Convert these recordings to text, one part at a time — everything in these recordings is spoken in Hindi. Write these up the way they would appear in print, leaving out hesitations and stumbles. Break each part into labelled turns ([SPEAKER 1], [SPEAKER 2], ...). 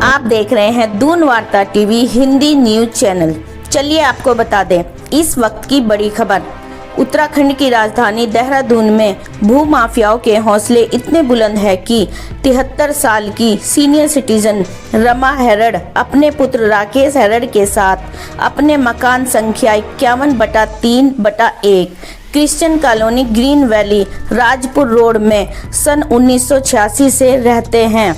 [SPEAKER 1] आप देख रहे हैं दून वार्ता टीवी हिंदी न्यूज चैनल। चलिए आपको बता दें इस वक्त की बड़ी खबर। उत्तराखंड की राजधानी देहरादून में भू माफियाओं के हौसले इतने बुलंद है कि 73 साल की सीनियर सिटीजन रमा हेरड़ अपने पुत्र राकेश हेरड़ के साथ अपने मकान संख्या 51/3/1 Christian colony green valley Rajpur road में सन 1986 से रहते हैं।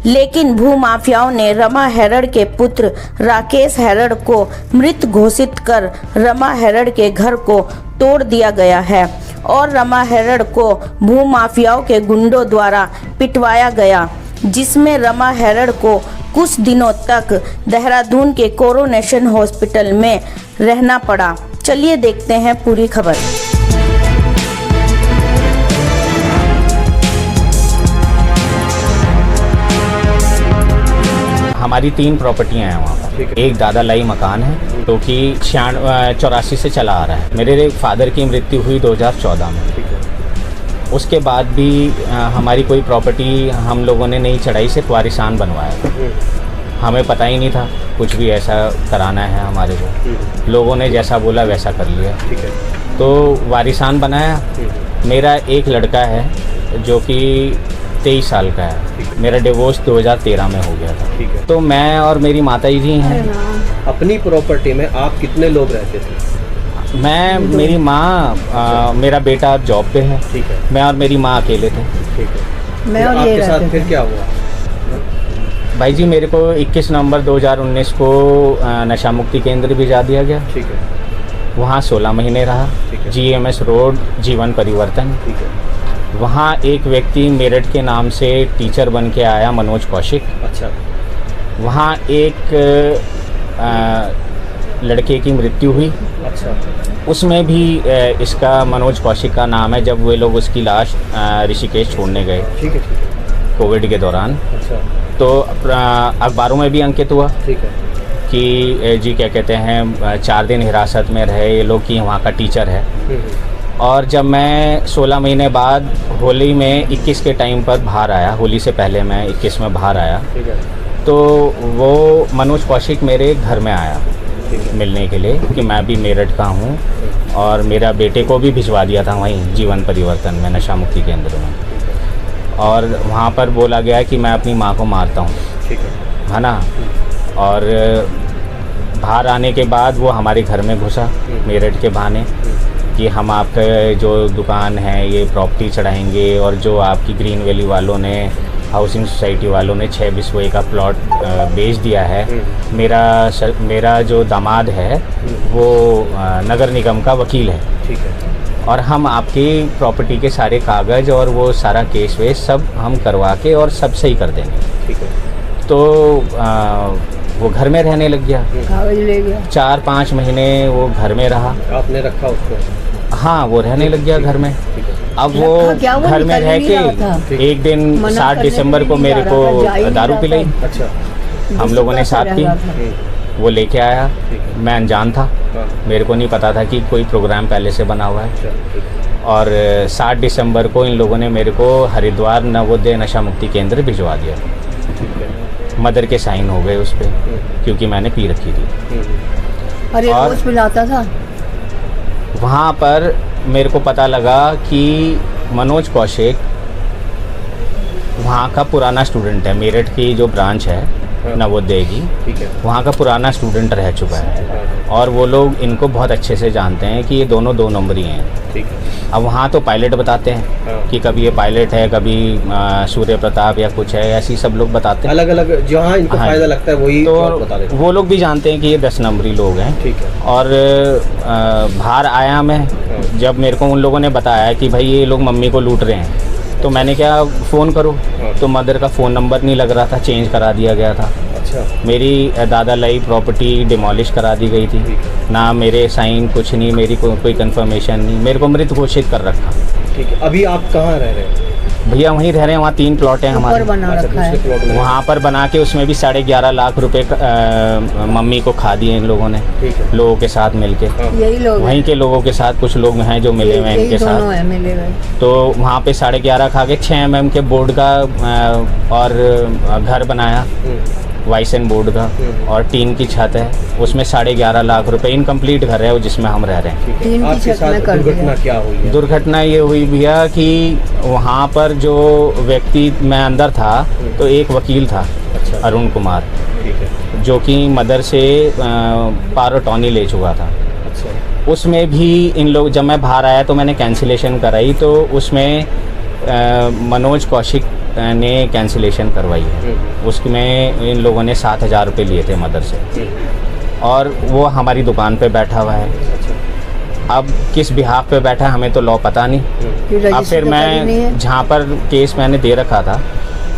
[SPEAKER 1] लेकिन भू माफियाओं ने रमा हेरड़ के पुत्र राकेश हेरड़ को मृत घोषित कर रमा हेरड़ के घर को तोड़ दिया गया है और रमा हेरड़ को भू माफियाओं के गुंडों द्वारा पिटवाया गया, जिसमें रमा हेरड़ को कुछ दिनों तक देहरादून के कोरोनेशन हॉस्पिटल में रहना पड़ा। चलिए देखते हैं पूरी खबर।
[SPEAKER 2] हमारी 3 प्रॉपर्टियां हैं वहाँ पर। एक दादा लाई मकान है जो कि 84 से चला आ रहा है। मेरे फादर की मृत्यु हुई 2014 में। उसके बाद भी हमारी कोई प्रॉपर्टी हम लोगों ने नहीं चढ़ाई, सिर्फ वारिसान बनवाया। हमें पता ही नहीं था कुछ भी ऐसा कराना है हमारे को। लोगों ने जैसा बोला वैसा कर लिया। तो वारिसान बनाया। मेरा एक लड़का है जो कि 23 साल का है। मेरा डिवोर्स 2013 में हो गया था। तो मैं और मेरी माता जी हैं।
[SPEAKER 3] अपनी प्रॉपर्टी में आप कितने लोग रहते थे?
[SPEAKER 2] मैं, मेरी माँ, मेरा बेटा जॉब पे है।
[SPEAKER 3] ठीक है।
[SPEAKER 2] मैं और मेरी माँ अकेले थे।
[SPEAKER 3] ठीक है। मैं और आपके साथ फिर क्या हुआ?
[SPEAKER 2] भाई जी, मेरे को 21 नवंबर 2019 को नशा मुक्ति केंद्र भिजा दिया गया।
[SPEAKER 3] ठीक है।
[SPEAKER 2] वहाँ 16 महीने रहा। GMS रोड जीवन परिवर्तन।
[SPEAKER 3] ठीक है।
[SPEAKER 2] वहाँ एक व्यक्ति मेरठ के नाम से टीचर बन के आया, मनोज कौशिक।
[SPEAKER 3] अच्छा।
[SPEAKER 2] वहाँ एक लड़के की मृत्यु हुई।
[SPEAKER 3] अच्छा।
[SPEAKER 2] उसमें भी इसका मनोज कौशिक का नाम है, जब वे लोग उसकी लाश ऋषिकेश छोड़ने गए।
[SPEAKER 3] ठीक है।
[SPEAKER 2] कोविड के दौरान।
[SPEAKER 3] अच्छा। तो
[SPEAKER 2] अखबारों में भी अंकित हुआ।
[SPEAKER 3] ठीक है।
[SPEAKER 2] कि जी क्या कहते हैं 4 दिन हिरासत में रहे ये लोग, कि वहाँ का टीचर है। और जब मैं 16 महीने बाद होली में 21 के टाइम पर बाहर आया, होली से पहले मैं 21 में बाहर आया, तो वो मनोज कौशिक मेरे घर में आया मिलने के लिए कि मैं भी मेरठ का हूँ, और मेरा बेटे को भी भिजवा दिया था वहीं जीवन परिवर्तन में, नशा मुक्ति केंद्र में। और वहाँ पर बोला गया कि मैं अपनी माँ को मारता हूँ, है ना। और बाहर आने के बाद वो हमारे घर में घुसा मेरठ के बहाने कि हम आपके जो दुकान है ये प्रॉपर्टी चढ़ाएंगे, और जो आपकी ग्रीन वैली वालों ने, हाउसिंग सोसाइटी वालों ने 6 बिस्वे का प्लॉट बेच दिया है। मेरा जो दामाद है वो नगर निगम का वकील है।
[SPEAKER 3] ठीक है।
[SPEAKER 2] और हम आपकी प्रॉपर्टी के सारे कागज़ और वो सारा केस वेस सब हम करवा के और सब सही कर देंगे।
[SPEAKER 3] ठीक है।
[SPEAKER 2] तो वो घर में रहने लग गया।
[SPEAKER 4] कागज ले गया।
[SPEAKER 2] 4-5 महीने वो घर में रहा।
[SPEAKER 3] आपने रखा उसको?
[SPEAKER 2] हाँ, वो रहने लग गया घर में। अब वो घर में रह के एक दिन 7 दिसंबर को मेरे को दारू पिलाई।
[SPEAKER 3] अच्छा।
[SPEAKER 2] हम लोगों ने साथ पी। वो लेके आया, मैं अनजान था, मेरे को नहीं पता था कि कोई प्रोग्राम पहले से बना हुआ है। और 7 दिसंबर को इन लोगों ने मेरे को हरिद्वार नवोदय नशा मुक्ति केंद्र भिजवा दिया। मदर के साइन हो गए उस पर, क्योंकि मैंने पी रखी थी।
[SPEAKER 4] अरे रोज पिलाता था।
[SPEAKER 2] वहाँ पर मेरे को पता लगा कि मनोज कौशिक वहाँ का पुराना स्टूडेंट है। मेरठ की जो ब्रांच है नवोदय की, वहाँ का पुराना स्टूडेंट रह चुका है, और वो लोग इनको बहुत अच्छे से जानते हैं कि ये दोनों 2 नंबरी हैं।
[SPEAKER 3] ठीक है।
[SPEAKER 2] अब वहाँ तो पायलट बताते हैं कि कभी ये पायलट है, कभी सूर्य प्रताप या कुछ है, ऐसी सब लोग बताते हैं।
[SPEAKER 3] अलग अलग जहाँ इनको फायदा लगता है वही
[SPEAKER 2] तो
[SPEAKER 3] बता देते हैं।
[SPEAKER 2] वो लोग भी जानते हैं कि ये 10 नंबरी लोग हैं।
[SPEAKER 3] ठीक है।
[SPEAKER 2] और बाहर आया मैं, जब मेरे को उन लोगों ने बताया कि भाई ये लोग मम्मी को लूट रहे हैं, तो मैंने क्या फ़ोन करूँ, तो मदर का फ़ोन नंबर नहीं लग रहा था, चेंज करा दिया गया था।
[SPEAKER 3] अच्छा।
[SPEAKER 2] मेरी दादा लाई प्रॉपर्टी डिमोलिश करा दी गई थी, ना मेरे साइन कुछ नहीं, मेरी कोई कंफर्मेशन नहीं, मेरे को मृत घोषित कर रखा।
[SPEAKER 3] ठीक है। अभी आप कहाँ रह रहे हैं?
[SPEAKER 2] भैया वहीं रह रहे हैं, वहाँ 3 प्लॉट हैं हमारे।
[SPEAKER 4] बना रखा है
[SPEAKER 2] वहाँ पर बना के उसमें भी 11.5 लाख रुपए मम्मी को खा दिए इन लोगों ने, लोगों के साथ मिलके।
[SPEAKER 4] यही लोग
[SPEAKER 2] वहीं के लोगों के साथ कुछ लोग हैं जो मिले हुए हैं इनके साथ।
[SPEAKER 4] मिले हुए।
[SPEAKER 2] तो वहाँ पे 11.5 खा के 6 mm के बोर्ड का और घर बनाया, वाइसन बोर्ड का और टीन की छत है, उसमें 11.5 लाख रुपए इनकम्प्लीट घर है वो जिसमें हम रह रहे हैं।
[SPEAKER 3] ठीक है,
[SPEAKER 4] तीन की
[SPEAKER 3] आपके
[SPEAKER 4] छत में
[SPEAKER 3] साथ
[SPEAKER 4] कर दिया।
[SPEAKER 3] दुर्घटना क्या हुई है?
[SPEAKER 2] दुर्घटना ये हुई भैया कि वहाँ पर जो व्यक्ति, मैं अंदर था तो एक वकील था
[SPEAKER 3] अच्छा,
[SPEAKER 2] अरुण कुमार,
[SPEAKER 3] ठीक है,
[SPEAKER 2] जो कि मदर से पारोटोनी ले चुका था।
[SPEAKER 3] अच्छा,
[SPEAKER 2] उसमें भी इन लोग, जब मैं बाहर आया तो मैंने कैंसिलेशन कराई, तो उसमें मनोज कौशिक ने कैंसिलेशन करवाई है। उसमें इन लोगों ने 7,000 रुपये लिए थे मदर से, और वो हमारी दुकान पे बैठा हुआ है।
[SPEAKER 3] अच्छा,
[SPEAKER 2] अब किस बिहाफ पे बैठा है हमें तो लॉ पता नहीं।
[SPEAKER 4] क्यों
[SPEAKER 2] अब
[SPEAKER 4] रजिस्टर
[SPEAKER 2] फिर
[SPEAKER 4] तो करी नहीं है?
[SPEAKER 2] मैं जहाँ पर केस मैंने दे रखा था,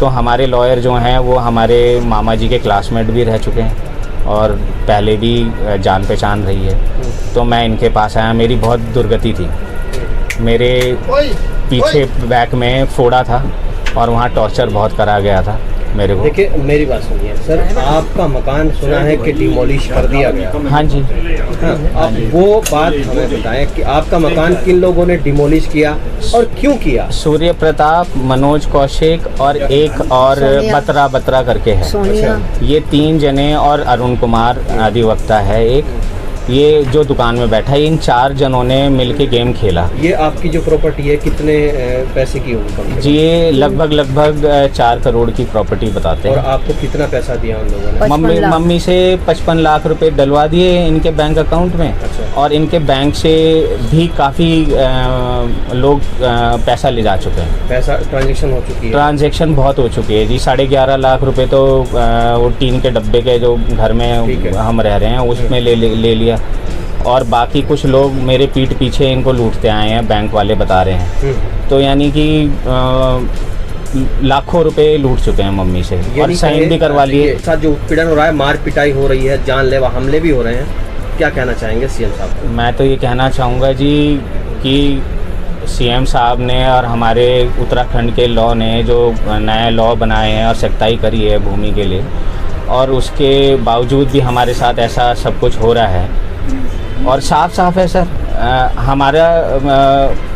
[SPEAKER 2] तो हमारे लॉयर जो हैं वो हमारे मामा जी के क्लासमेट भी रह चुके हैं और पहले भी जान पहचान रही है। तो मैं इनके पास आया, मेरी बहुत दुर्गति थी, मेरे पीछे बैक में फोड़ा था और वहाँ टॉर्चर बहुत करा गया था मेरे को।
[SPEAKER 3] देखिए मेरी बात सुनिए सर, आपका मकान सुना है कि डिमोलिश कर दिया गया।
[SPEAKER 2] हाँ जी,
[SPEAKER 3] हाँ, आप वो बात हमें बताएं कि आपका मकान किन लोगों ने डिमोलिश किया और क्यों किया?
[SPEAKER 2] सूर्य प्रताप, मनोज कौशिक और एक और
[SPEAKER 4] सोनिया।
[SPEAKER 2] बत्रा करके है।
[SPEAKER 4] सोनिया।
[SPEAKER 2] ये 3 जने, और अरुण कुमार अधिवक्ता है एक, ये जो दुकान में बैठा है, इन 4 जनों ने मिलके गेम खेला।
[SPEAKER 3] ये आपकी जो प्रॉपर्टी है कितने पैसे की होगी कम से कम?
[SPEAKER 2] जी, ये लगभग 4 करोड़ की प्रॉपर्टी बताते
[SPEAKER 3] और
[SPEAKER 2] हैं।
[SPEAKER 3] आपको कितना पैसा दिया उन लोगों ने?
[SPEAKER 4] 55 लाख।
[SPEAKER 2] मम्मी से 55 लाख रुपए डलवा दिए इनके बैंक अकाउंट में।
[SPEAKER 3] अच्छा।
[SPEAKER 2] और इनके बैंक से भी काफ़ी लोग पैसा ले जा चुके हैं।
[SPEAKER 3] पैसा ट्रांजैक्शन हो चुकी है?
[SPEAKER 2] ट्रांजैक्शन बहुत हो चुकी है जी। 11.5 लाख रुपए तो वो टीन के डब्बे के जो घर
[SPEAKER 3] ठीक
[SPEAKER 2] में
[SPEAKER 3] है।
[SPEAKER 2] हम रह रहे हैं उसमें ले लिया। और बाकी कुछ लोग मेरे पीठ पीछे इनको लूटते आए हैं, बैंक वाले बता रहे हैं। तो यानी कि लाखों रुपए लूट चुके हैं मम्मी से, और
[SPEAKER 3] यानी
[SPEAKER 2] साइन भी करवा लिए।
[SPEAKER 3] साथ जो उत्पीड़न हो रहा है, मार पिटाई हो रही है, जानलेवा हमले भी हो रहे हैं, क्या कहना चाहेंगे सीएम साहब?
[SPEAKER 2] मैं तो ये कहना चाहूँगा जी कि सीएम साहब ने और हमारे उत्तराखंड के लॉ ने जो नया लॉ बनाए हैं और सख्ताई करी है भूमि के लिए, और उसके बावजूद भी हमारे साथ ऐसा सब कुछ हो रहा है। और साफ है सर, हमारा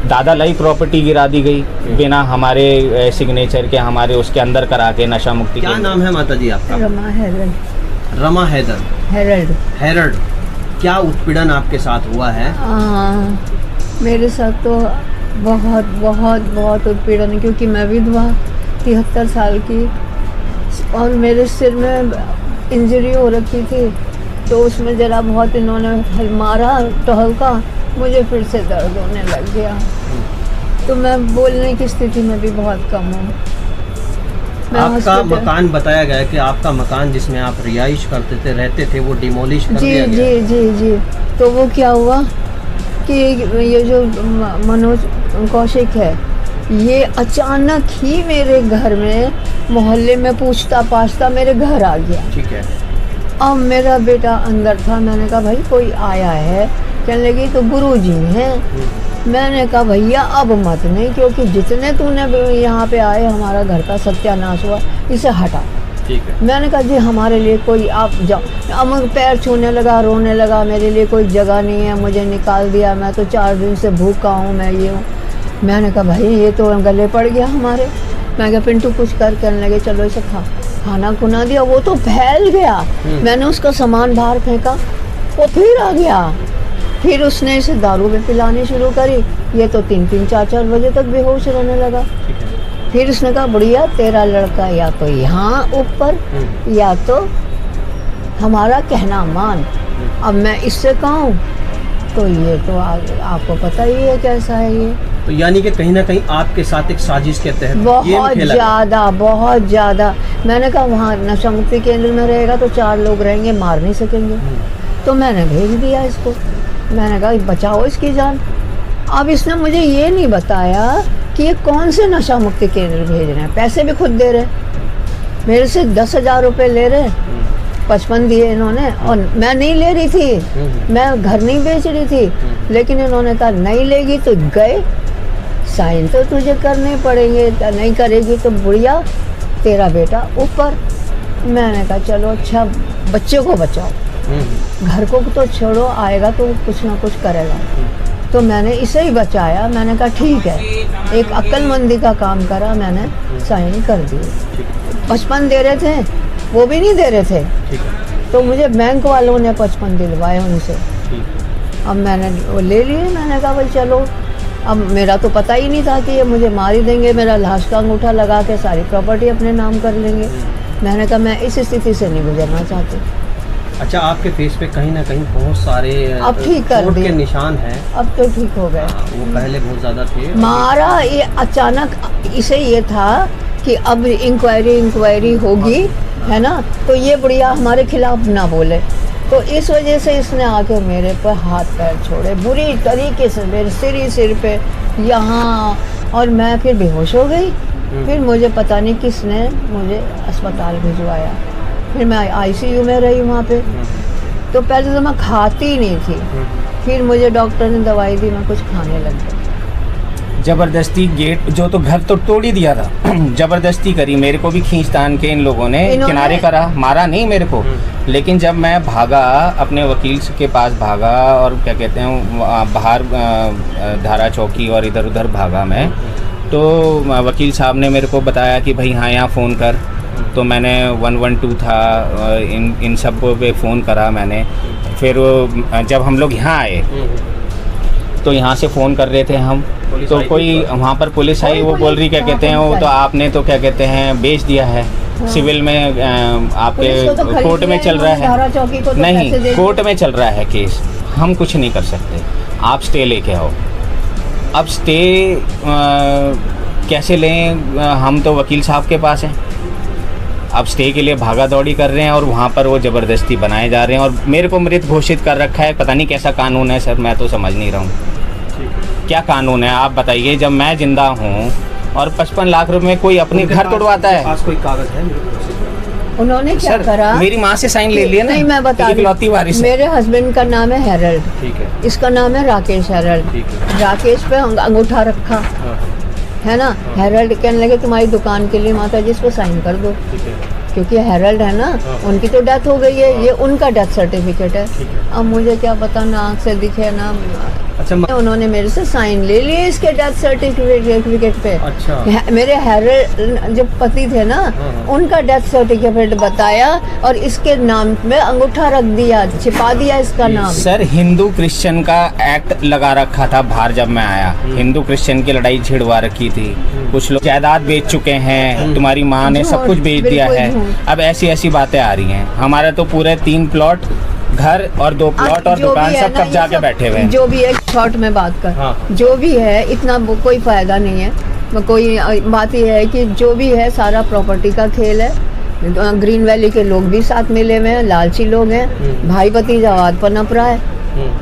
[SPEAKER 2] दादा लाई प्रॉपर्टी गिरा दी गई बिना हमारे सिग्नेचर के, हमारे उसके अंदर करा के नशा मुक्ति।
[SPEAKER 3] क्या नाम है माता जी आपका?
[SPEAKER 4] Rama Herald.
[SPEAKER 3] Rama Haider.
[SPEAKER 4] Herald.
[SPEAKER 3] Herald, क्या उत्पीड़न आपके साथ हुआ है?
[SPEAKER 4] मेरे साथ तो बहुत बहुत बहुत उत्पीड़न है, क्योंकि मैं विधवा 73 साल की, और मेरे सिर में इंजरी हो रखी थी, तो उसमें ज़रा बहुत इन्होंने मारा टहलका, मुझे फिर से दर्द होने लग गया। तो मैं बोलने की स्थिति में भी बहुत कम हूँ। मैं
[SPEAKER 3] आपका
[SPEAKER 4] हॉस्पिटल-
[SPEAKER 3] मकान बताया गया है कि आपका मकान जिसमें आप रिहाइश करते थे, रहते थे, वो डिमोलिश कर
[SPEAKER 4] जी
[SPEAKER 3] दिया गया।
[SPEAKER 4] जी जी जी। तो वो क्या हुआ कि ये जो मनोज कौशिक है, ये अचानक ही मेरे घर में, मोहल्ले में पूछता पाछता मेरे घर आ गया।
[SPEAKER 3] ठीक है।
[SPEAKER 4] अब मेरा बेटा अंदर था, मैंने कहा भाई कोई आया है, कहने लगी तो गुरुजी हैं। मैंने कहा भैया अब मत नहीं, क्योंकि जितने तूने यहाँ पे आए हमारा घर का सत्यानाश हुआ, इसे हटा।
[SPEAKER 3] ठीक है।
[SPEAKER 4] मैंने कहा जी हमारे लिए कोई, आप जाओ। अब मैं पैर छूने लगा, रोने लगा, मेरे लिए कोई जगह नहीं है, मुझे निकाल दिया, मैं तो 4 दिन से भूखा हूँ, मैं ये हूँ। मैंने कहा भाई ये तो गले पड़ गया हमारे। मैं कहा पिंटू कुछ कर, कहने लगे चलो इसे खाना खुना दिया, वो तो फैल गया। मैंने उसका सामान बाहर फेंका, वो फिर आ गया। फिर उसने इसे दारू में पिलानी शुरू करी, ये तो 3-3, 4-4 बजे तक बेहोश रहने लगा। फिर उसने कहा बुढ़िया तेरा लड़का या तो यहाँ ऊपर, या तो हमारा कहना मान। अब मैं इससे कहूँ तो ये तो आपको पता ही है कैसा है ये।
[SPEAKER 3] तो यानी कि कहीं ना कहीं आपके साथ एक साजिश के तहत
[SPEAKER 4] बहुत
[SPEAKER 3] गेम खेला गया।
[SPEAKER 4] ज़्यादा, बहुत ज़्यादा। मैंने कहा वहाँ नशा मुक्ति केंद्र में रहेगा तो 4 लोग रहेंगे, मार नहीं सकेंगे। तो मैंने भेज दिया इसको, मैंने कहा बचाओ इसकी जान। अब इसने मुझे ये नहीं बताया कि ये कौन से नशा मुक्ति केंद्र भेज रहे हैं। पैसे भी खुद दे रहे, मेरे से 10,000 रुपये ले रहे, 55 दिए इन्होंने, और मैं नहीं ले रही थी, मैं घर नहीं बेच रही थी, लेकिन इन्होंने कहा नहीं लेगी तो गए, साइन तो तुझे करने पड़ेंगे, नहीं करेगी तो बुढ़िया तेरा बेटा ऊपर। मैंने कहा चलो अच्छा बच्चे को बचाओ, घर को तो छोड़ो, आएगा तो कुछ ना कुछ करेगा। तो मैंने इसे ही बचाया। मैंने कहा ठीक है, एक अक्लमंदी का काम करा, मैंने साइन कर दिए। 55 दे रहे थे, वो भी नहीं दे रहे थे।
[SPEAKER 3] ठीक है।
[SPEAKER 4] तो मुझे बैंक वालों ने 55 दिलवाए उनसे। अब मैंने वो ले लिए। मैंने कहा भाई चलो, अब मेरा तो पता ही नहीं था कि ये मुझे मार ही देंगे, मेरा लाश का अंगूठा लगा के सारी प्रॉपर्टी अपने नाम कर लेंगे। मैंने कहा मैं इस स्थिति से नहीं गुजरना चाहती।
[SPEAKER 3] अच्छा, आपके फेस पे कहीं ना कहीं बहुत सारे
[SPEAKER 4] अब ठीक कर
[SPEAKER 3] चोट के
[SPEAKER 4] दिए।
[SPEAKER 3] निशान हैं।
[SPEAKER 4] अब तो ठीक हो गए।
[SPEAKER 3] वो पहले बहुत ज़्यादा थे।
[SPEAKER 4] मारा ये अचानक, इसे ये था कि अब इंक्वायरी होगी, है ना, तो ये बुढ़िया हमारे खिलाफ ना बोले। तो इस वजह से इसने आके मेरे पर हाथ पैर छोड़े बुरी तरीके से, मेरे सिर पे यहाँ, और मैं फिर बेहोश हो गई। फिर मुझे पता नहीं किसने मुझे अस्पताल भिजवाया। फिर मैं आईसीयू में रही वहाँ पे। तो पहले तो मैं खाती नहीं थी, फिर मुझे डॉक्टर ने दवाई दी, मैं कुछ खाने लग गई।
[SPEAKER 2] जबरदस्ती गेट जो तो घर तो तोड़ ही दिया था, जबरदस्ती करी, मेरे को भी खींच तान के इन लोगों ने किनारे करा, मारा नहीं मेरे को। लेकिन जब मैं भागा, अपने वकील के पास भागा, और क्या कहते हैं बाहर धारा चौकी और इधर उधर भागा मैं, तो वकील साहब ने मेरे को बताया कि भाई हाँ यहाँ फ़ोन कर। तो मैंने 112 था, इन सब पे फ़ोन करा मैंने। फिर जब हम लोग यहाँ आए तो यहाँ से फ़ोन कर रहे थे हम, तो कोई वहाँ पर पुलिस आई, वो बोल रही क्या कहते हैं, वो तो आपने तो क्या कहते हैं बेच दिया है, सिविल में आपके कोर्ट में चल रहा है। नहीं, कोर्ट में चल रहा है केस, हम कुछ नहीं कर सकते, आप स्टे लेके आओ। अब स्टे कैसे लें, हम तो वकील साहब के पास हैं। अब स्टे के लिए भागा दौड़ी कर रहे हैं और वहाँ पर वो ज़बरदस्ती बनाए जा रहे हैं और मेरे को मृत घोषित कर रखा है। पता नहीं कैसा कानून है सर, मैं तो समझ नहीं रहा हूँ क्या कानून है, आप बताइए। जब मैं जिंदा हूँ और 55 लाख रुपए में कोई अपने घर तोड़वाता है।
[SPEAKER 3] पास कोई कागज है?
[SPEAKER 4] उन्होंने क्या करा,
[SPEAKER 2] मेरी माँ से साइन ले लिया ना।
[SPEAKER 4] नहीं, मैं बता
[SPEAKER 2] इकलौती वारिस है।
[SPEAKER 4] मेरे हस्बैंड का नाम है हेरल्ड,
[SPEAKER 3] ठीक है,
[SPEAKER 4] इसका नाम है राकेश हेरल्ड।
[SPEAKER 3] ठीक है।
[SPEAKER 4] राकेश पे अंगूठा रखा,
[SPEAKER 3] हाँ,
[SPEAKER 4] है ना। हेरल्ड कहने लगे तुम्हारी दुकान के लिए माता जी इस पर साइन कर दो,
[SPEAKER 3] ठीक है,
[SPEAKER 4] क्योंकि हेरल्ड है ना,
[SPEAKER 3] हाँ।
[SPEAKER 4] उनकी तो डेथ हो गई है, ये उनका डेथ सर्टिफिकेट है।
[SPEAKER 3] ठीक है।
[SPEAKER 4] अब मुझे क्या पता, ना आँख से दिखे ना।
[SPEAKER 3] अच्छा
[SPEAKER 4] उन्होंने मेरे से साइन ले लिए इसके डेथ सर्टिफिकेट पे।
[SPEAKER 3] अच्छा।
[SPEAKER 4] मेरे हेरल्ड जो पति थे ना,
[SPEAKER 3] हाँ।
[SPEAKER 4] उनका डेथ सर्टिफिकेट बताया और इसके नाम में अंगूठा रख दिया, छिपा दिया इसका नाम।
[SPEAKER 2] सर हिंदू क्रिश्चियन का एक्ट लगा रखा था बाहर जब मैं आया, हिंदू क्रिश्चियन की लड़ाई छिड़वा रखी थी। कुछ लोग जायदाद बेच चुके हैं, तुम्हारी माँ ने सब कुछ बेच दिया है। अब ऐसी ऐसी बातें आ रही हैं। हमारे तो पूरे 3 प्लॉट, घर और 2 प्लॉट और दुकान सब कब्जा के बैठे हुए हैं।
[SPEAKER 4] जो भी है, शॉर्ट में बात कर,
[SPEAKER 3] हाँ।
[SPEAKER 4] जो भी है इतना कोई फायदा नहीं है। कोई बात यह है कि जो भी है सारा प्रॉपर्टी का खेल है। ग्रीन वैली के लोग भी साथ मिले हुए हैं, लालची लोग हैं, भाई भतीजावाद पनप रहा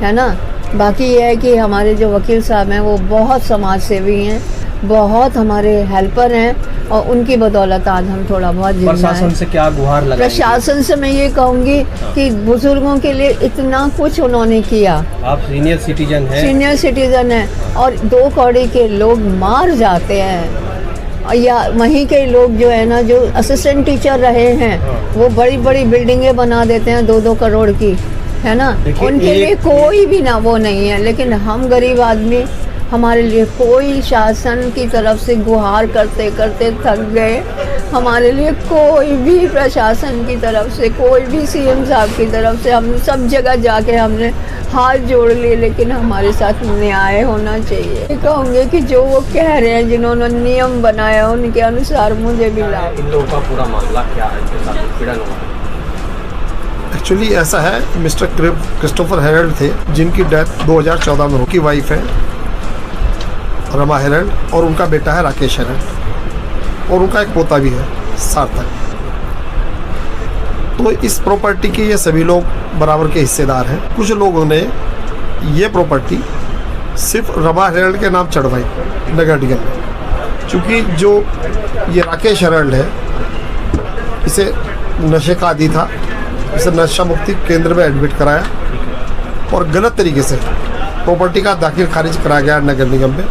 [SPEAKER 4] है ना। बाकी ये है कि हमारे जो वकील साहब हैं वो बहुत समाज सेवी हैं, बहुत हमारे हेल्पर हैं और उनकी बदौलत आज हम थोड़ा बहुत जिंदा
[SPEAKER 3] प्रशासन
[SPEAKER 4] हैं।
[SPEAKER 3] से क्या गुहार लगाएंगे?
[SPEAKER 4] प्रशासन से मैं ये कहूँगी कि बुजुर्गों के लिए इतना कुछ उन्होंने किया।
[SPEAKER 3] आप सीनियर सिटीजन हैं,
[SPEAKER 4] सीनियर सिटीजन है और 2 कौड़ी के लोग मार जाते हैं, या वहीं के लोग जो है ना, जो असिस्टेंट टीचर रहे हैं, वो बड़ी बड़ी बिल्डिंगें बना देते हैं 2-2 करोड़ की, है ना। उनके लिए कोई भी ना वो नहीं है। लेकिन हम गरीब आदमी, हमारे लिए कोई शासन की तरफ से गुहार करते करते थक गए। हमारे लिए कोई भी प्रशासन की तरफ से, कोई भी सीएम साहब की तरफ से, हम सब जगह जाके हमने हाथ जोड़ लिए, लेकिन हमारे साथ न्याय होना चाहिए। कहूँगे कि जो वो कह रहे हैं, जिन्होंने नियम बनाया उनके अनुसार मुझे भी लाभ।
[SPEAKER 3] इन लोगों का पूरा मामला क्या है, इनके साथ उत्पीड़न हुआ?
[SPEAKER 5] एक्चुअली ऐसा है, मिस्टर क्रिस्टोफर हेरल्ड थे जिनकी डेथ 2014 में उनकी वाइफ है रमा हेरल्ड और उनका बेटा है राकेश हेरल्ड और उनका एक पोता भी है सार्थक। तो इस प्रॉपर्टी के ये सभी लोग बराबर के हिस्सेदार हैं। कुछ लोगों ने ये प्रॉपर्टी सिर्फ रमा हेरल्ड के नाम चढ़वाई नगर निगम में, क्योंकि जो ये राकेश हेरल्ड है इसे नशे का आदी था, इसे नशा मुक्ति केंद्र में एडमिट कराया और गलत तरीके से प्रॉपर्टी का दाखिल खारिज कराया गया नगर निगम में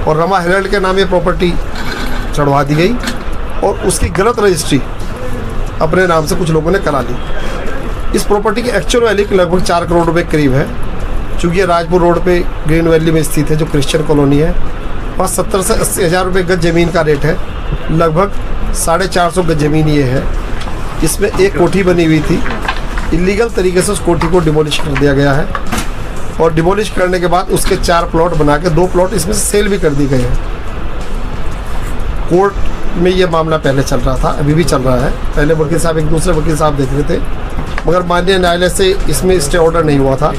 [SPEAKER 5] और रमा हेरल्ड के नाम ये प्रॉपर्टी चढ़वा दी गई और उसकी गलत रजिस्ट्री अपने नाम से कुछ लोगों ने करा ली। इस प्रॉपर्टी की एक्चुअल वैल्यू लगभग 4 करोड़ रुपए करीब है। चूँकि ये राजपुर रोड पे ग्रीन वैली में स्थित है, जो क्रिश्चियन कॉलोनी है, वहाँ 70 से 80 हज़ार रुपये गज ज़मीन का रेट है। लगभग 450 गज ज़मीन ये है इसमें एक कोठी बनी हुई थी, इलीगल तरीके से उस कोठी को डिमोलिश कर दिया गया है और डिमोलिश करने के बाद उसके 4 प्लॉट बना के 2 प्लॉट इसमें से सेल भी कर दिए गए हैं। कोर्ट में ये मामला पहले चल रहा था, अभी भी चल रहा है। पहले वकील साहब एक दूसरे वकील साहब देख रहे थे, मगर माननीय न्यायालय से इसमें स्टे ऑर्डर नहीं हुआ था।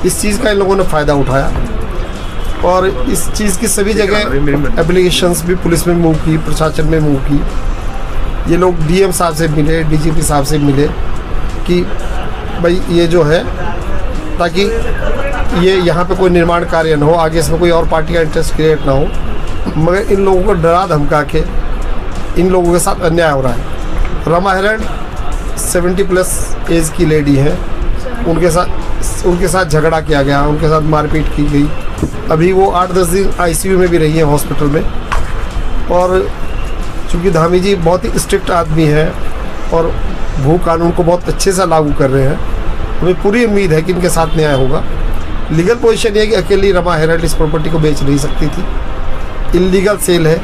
[SPEAKER 5] इस चीज़ का इन लोगों ने फ़ायदा उठाया और इस चीज़ की सभी जगह एप्लीकेशंस भी पुलिस में मूव की, प्रशासन में मूव की। ये लोग डीएम साहब से मिले, डीजीपी साहब से मिले कि भाई ये जो है, ताकि ये यहाँ पे कोई निर्माण कार्य ना हो, आगे इसमें कोई और पार्टी का इंटरेस्ट क्रिएट ना हो। मगर इन लोगों को डरा धमका के इन लोगों के साथ अन्याय हो रहा है। रमा हेरड़ 70+ एज की लेडी है, उनके साथ झगड़ा किया गया, उनके साथ मारपीट की गई। अभी वो 8-10 दिन आईसीयू में भी रही है हॉस्पिटल में। और चूँकि धामी जी बहुत ही स्ट्रिक्ट आदमी है और भू कानून को बहुत अच्छे से लागू कर रहे हैं, हमें पूरी उम्मीद है कि इनके साथ न्याय होगा। लीगल पोजीशन ये है कि अकेली रमा हेरड़ इस प्रॉपर्टी को बेच नहीं सकती थी। इलीगल सेल है,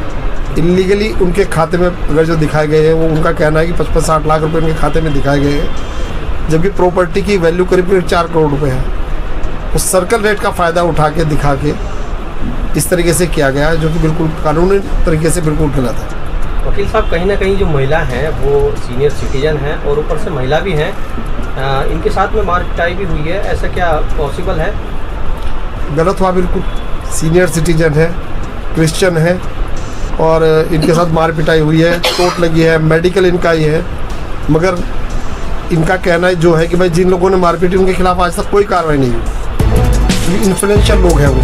[SPEAKER 5] इलीगली उनके खाते में अगर जो दिखाए गए हैं, वो उनका कहना है कि 55-60 लाख रुपए उनके खाते में दिखाए गए हैं, जबकि प्रॉपर्टी की वैल्यू करीब 4 करोड़ रुपए है। उस सर्कल रेट का फ़ायदा उठा के दिखा के इस तरीके से किया गया है, जो कि बिल्कुल कानूनी तरीके से बिल्कुल गलत है।
[SPEAKER 3] वकील साहब, कहीं ना कहीं जो महिला हैं वो सीनियर सिटीजन हैं और ऊपर से महिला भी हैं, इनके साथ में मार पिटाई भी हुई है, ऐसा क्या पॉसिबल है?
[SPEAKER 5] गलत हुआ बिल्कुल। सीनियर सिटीजन है, क्रिश्चियन है और इनके साथ मार पिटाई हुई है, चोट लगी है, मेडिकल इनका ही है। मगर इनका कहना जो है कि भाई जिन लोगों ने मारपीट, उनके खिलाफ आज तक कोई कार्रवाई नहीं हुई। इन्फ्लुएंशियल लोग हैं वो।